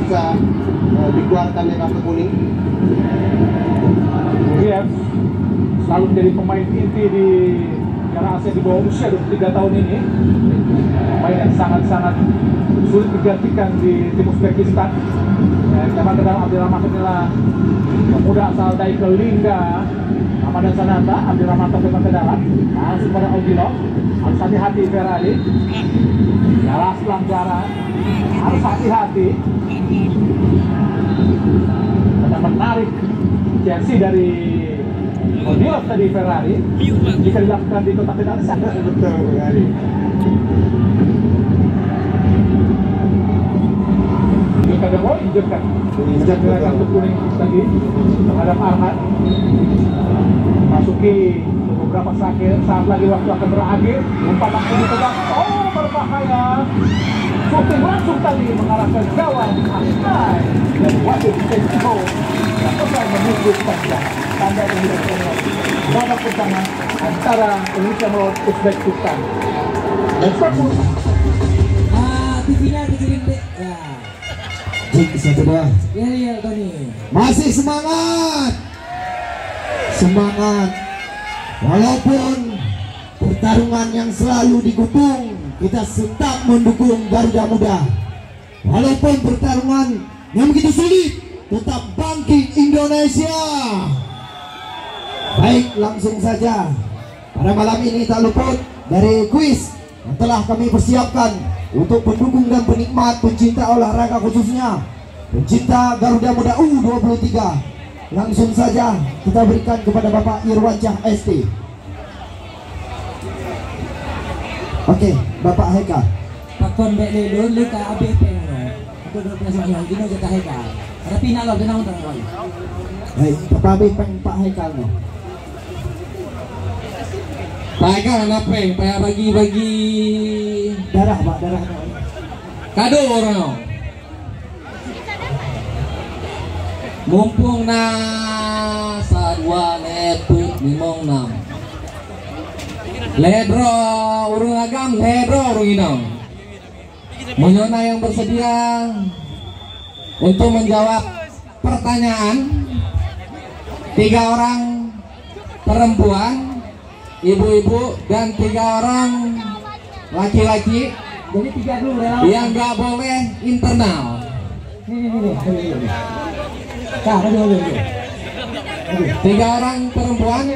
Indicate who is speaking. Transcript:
Speaker 1: bisa dikeluarkan dari kartu kuning.
Speaker 2: Dia selalu menjadi pemain inti di Piala Asia di bawah usia 23 tahun ini. Pemain yang sangat-sangat sulit digantikan di tim Uzbekistan. Memang ke dalam Abdul Rahman inilah pemuda asal Daikal Lingga Ramadan Sananta. Abdul Rahman memang ke dalam langsung pada Ogilov. Harus hati-hati Ferrari. Jelas pelanggaran, harus hati-hati. Ada menarik Chelsea dari Ogilov tadi Ferrari. Jika dilakukan di kotak penalti sangat betul Ferrari. Kadang-kadang injekkan kartu kuning tadi terhadap Arhan. Masuki beberapa saat lagi waktu akan berakhir. Umpan langsung dipegang. Oh, berbahaya. Shooting langsung tadi mengarahkan gawang Asnai dan wasit Ceko yang mulai menunjuk panjang tanda penghidupkan babak pertama antara Indonesia melawan Uzbekistan. Dan fokus.
Speaker 3: TV-nya dikirim deh. Ya.
Speaker 4: Cik, satu dua.
Speaker 3: Iya, Tony.
Speaker 4: Masih semangat. Semangat. Walaupun pertarungan yang selalu digubung, kita tetap mendukung Garuda Muda. Walaupun pertarungan yang begitu sulit, tetap bangkit Indonesia. Baik, langsung saja. Pada malam ini tak luput dari kuis yang telah kami persiapkan untuk pendukung dan penikmat pencinta olahraga, khususnya pencinta Garuda Muda U23. Langsung saja kita berikan kepada Bapak Irwansyah ST. Oke, Bapak Heka.
Speaker 3: Pakon bek lelun lu ka ABP no. Aku 12 tahun ini aja ka Heka. Ada pina lo denang tang kali.
Speaker 4: Baik, Bapak Bipeng Pak Heka no.
Speaker 5: Pak Heka napeng, paya bagi-bagi
Speaker 4: Darah, Pak, darah.
Speaker 5: kado orang no. Mumpung na sa 2 leput 56. Ledro urung agam, ledro urung inong. Menyona yang bersedia untuk menjawab pertanyaan, 3 orang perempuan, ibu-ibu, dan 3 orang laki-laki.
Speaker 3: Jadi 3 dulu ya.
Speaker 5: Yang nggak boleh internal.
Speaker 3: Ini. Kah, dulu.
Speaker 5: 3 orang perempuan,